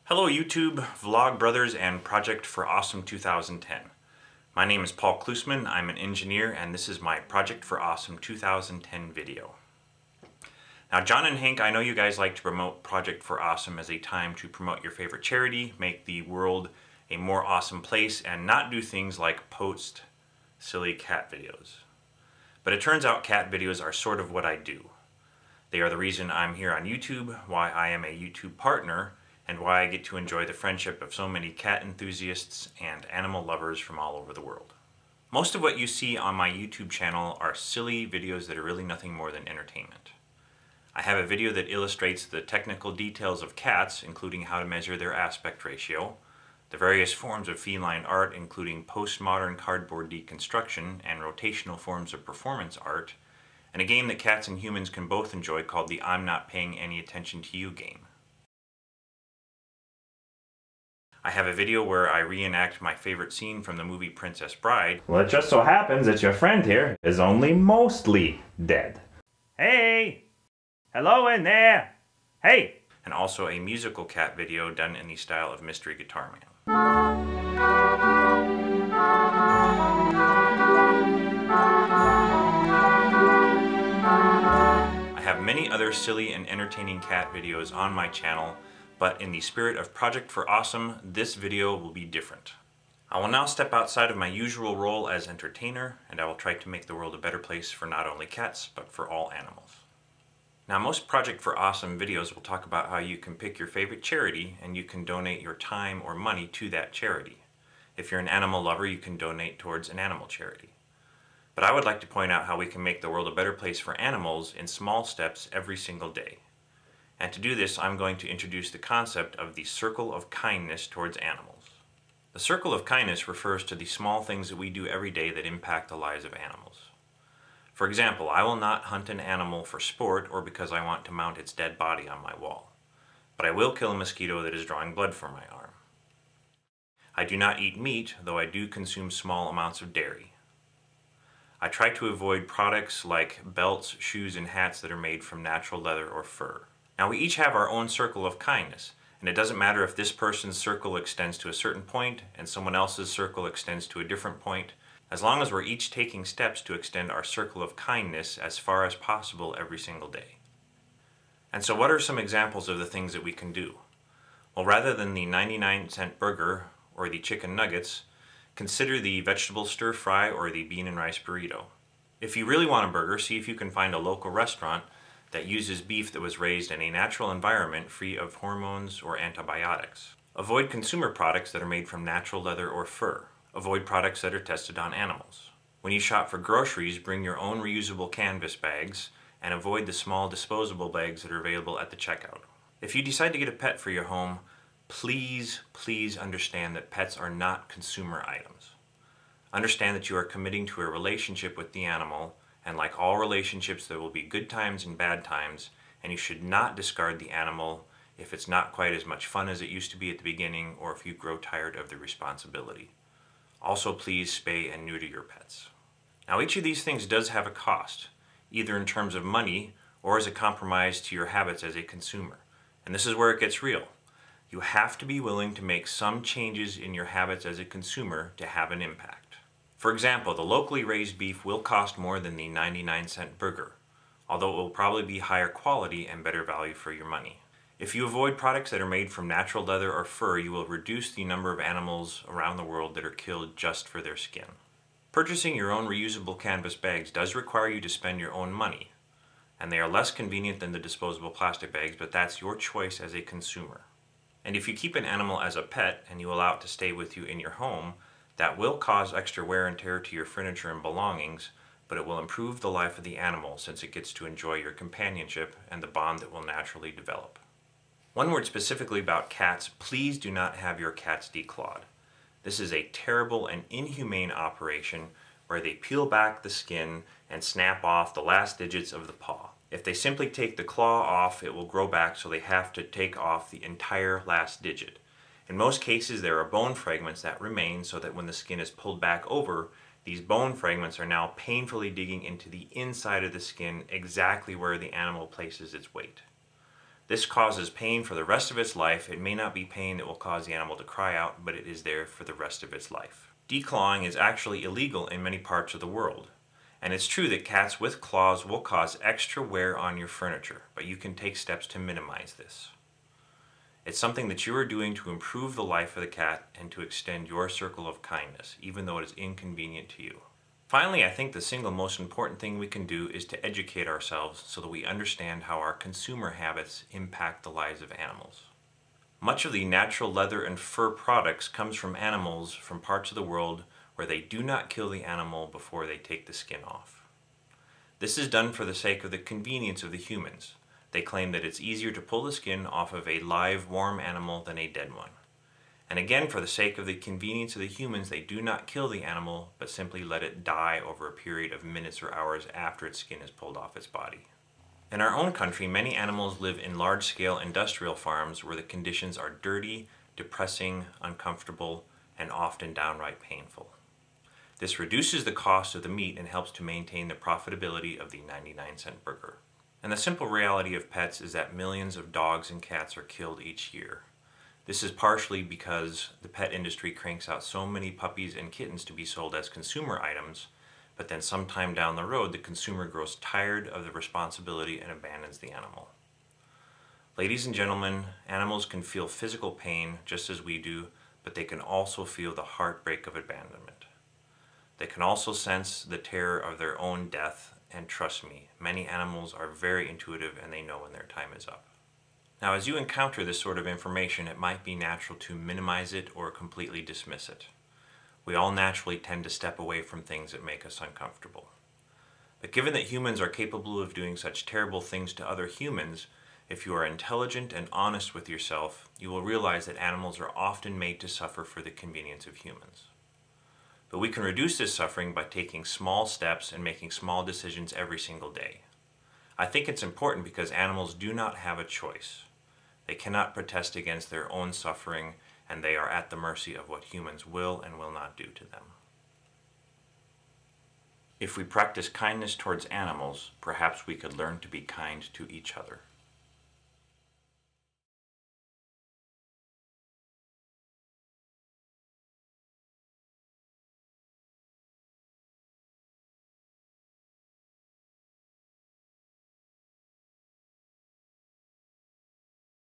Hello YouTube, Vlog Brothers and Project for Awesome 2010. My name is Paul Klusman, I'm an engineer, and this is my Project for Awesome 2010 video. Now John and Hank, I know you guys like to promote Project for Awesome as a time to promote your favorite charity, make the world a more awesome place, and not do things like post silly cat videos. But it turns out cat videos are sort of what I do. They are the reason I'm here on YouTube, why I am a YouTube partner, and why I get to enjoy the friendship of so many cat enthusiasts and animal lovers from all over the world. Most of what you see on my YouTube channel are silly videos that are really nothing more than entertainment. I have a video that illustrates the technical details of cats, including how to measure their aspect ratio, the various forms of feline art, including postmodern cardboard deconstruction and rotational forms of performance art, and a game that cats and humans can both enjoy called the I'm Not Paying Any Attention to You game. I have a video where I reenact my favorite scene from the movie Princess Bride. Well, it just so happens that your friend here is only mostly dead. Hey! Hello in there! Hey! And also a musical cat video done in the style of Mystery Guitar Man. I have many other silly and entertaining cat videos on my channel, but in the spirit of Project for Awesome, this video will be different. I will now step outside of my usual role as entertainer, and I will try to make the world a better place for not only cats, but for all animals. Now, most Project for Awesome videos will talk about how you can pick your favorite charity and you can donate your time or money to that charity. If you're an animal lover, you can donate towards an animal charity. But I would like to point out how we can make the world a better place for animals in small steps every single day. And to do this, I'm going to introduce the concept of the circle of kindness towards animals. The circle of kindness refers to the small things that we do every day that impact the lives of animals. For example, I will not hunt an animal for sport or because I want to mount its dead body on my wall. But I will kill a mosquito that is drawing blood from my arm. I do not eat meat, though I do consume small amounts of dairy. I try to avoid products like belts, shoes, and hats that are made from natural leather or fur. Now, we each have our own circle of kindness, and it doesn't matter if this person's circle extends to a certain point and someone else's circle extends to a different point, as long as we're each taking steps to extend our circle of kindness as far as possible every single day. And so what are some examples of the things that we can do? Well, rather than the 99-cent burger or the chicken nuggets, consider the vegetable stir fry or the bean and rice burrito. If you really want a burger, see if you can find a local restaurant that uses beef that was raised in a natural environment free of hormones or antibiotics. Avoid consumer products that are made from natural leather or fur. Avoid products that are tested on animals. When you shop for groceries, bring your own reusable canvas bags and avoid the small disposable bags that are available at the checkout. If you decide to get a pet for your home, please understand that pets are not consumer items. Understand that you are committing to a relationship with the animal, and like all relationships, there will be good times and bad times, and you should not discard the animal if it's not quite as much fun as it used to be at the beginning, or if you grow tired of the responsibility. Also, please spay and neuter your pets. Now, each of these things does have a cost, either in terms of money or as a compromise to your habits as a consumer. And this is where it gets real. You have to be willing to make some changes in your habits as a consumer to have an impact. For example, the locally raised beef will cost more than the 99-cent burger, although it will probably be higher quality and better value for your money. If you avoid products that are made from natural leather or fur, you will reduce the number of animals around the world that are killed just for their skin. Purchasing your own reusable canvas bags does require you to spend your own money, and they are less convenient than the disposable plastic bags, but that's your choice as a consumer. And if you keep an animal as a pet and you allow it to stay with you in your home, that will cause extra wear and tear to your furniture and belongings, but it will improve the life of the animal since it gets to enjoy your companionship and the bond that will naturally develop. One word specifically about cats: please do not have your cats declawed. This is a terrible and inhumane operation where they peel back the skin and snap off the last digits of the paw. If they simply take the claw off, it will grow back, so they have to take off the entire last digit. In most cases, there are bone fragments that remain, so that when the skin is pulled back over, these bone fragments are now painfully digging into the inside of the skin, exactly where the animal places its weight. This causes pain for the rest of its life. It may not be pain that will cause the animal to cry out, but it is there for the rest of its life. Declawing is actually illegal in many parts of the world. And it's true that cats with claws will cause extra wear on your furniture, but you can take steps to minimize this. It's something that you are doing to improve the life of the cat and to extend your circle of kindness, even though it is inconvenient to you. Finally, I think the single most important thing we can do is to educate ourselves so that we understand how our consumer habits impact the lives of animals. Much of the natural leather and fur products comes from animals from parts of the world where they do not kill the animal before they take the skin off. This is done for the sake of the convenience of the humans. They claim that it's easier to pull the skin off of a live, warm animal than a dead one. And again, for the sake of the convenience of the humans, they do not kill the animal, but simply let it die over a period of minutes or hours after its skin is pulled off its body. In our own country, many animals live in large-scale industrial farms where the conditions are dirty, depressing, uncomfortable, and often downright painful. This reduces the cost of the meat and helps to maintain the profitability of the 99-cent burger. And the simple reality of pets is that millions of dogs and cats are killed each year. This is partially because the pet industry cranks out so many puppies and kittens to be sold as consumer items, but then sometime down the road the consumer grows tired of the responsibility and abandons the animal. Ladies and gentlemen, animals can feel physical pain just as we do, but they can also feel the heartbreak of abandonment. They can also sense the terror of their own death, and trust me, many animals are very intuitive and they know when their time is up. Now, as you encounter this sort of information, it might be natural to minimize it or completely dismiss it. We all naturally tend to step away from things that make us uncomfortable. But given that humans are capable of doing such terrible things to other humans, if you are intelligent and honest with yourself, you will realize that animals are often made to suffer for the convenience of humans. But we can reduce this suffering by taking small steps and making small decisions every single day. I think it's important because animals do not have a choice. They cannot protest against their own suffering, and they are at the mercy of what humans will and will not do to them. If we practice kindness towards animals, perhaps we could learn to be kind to each other.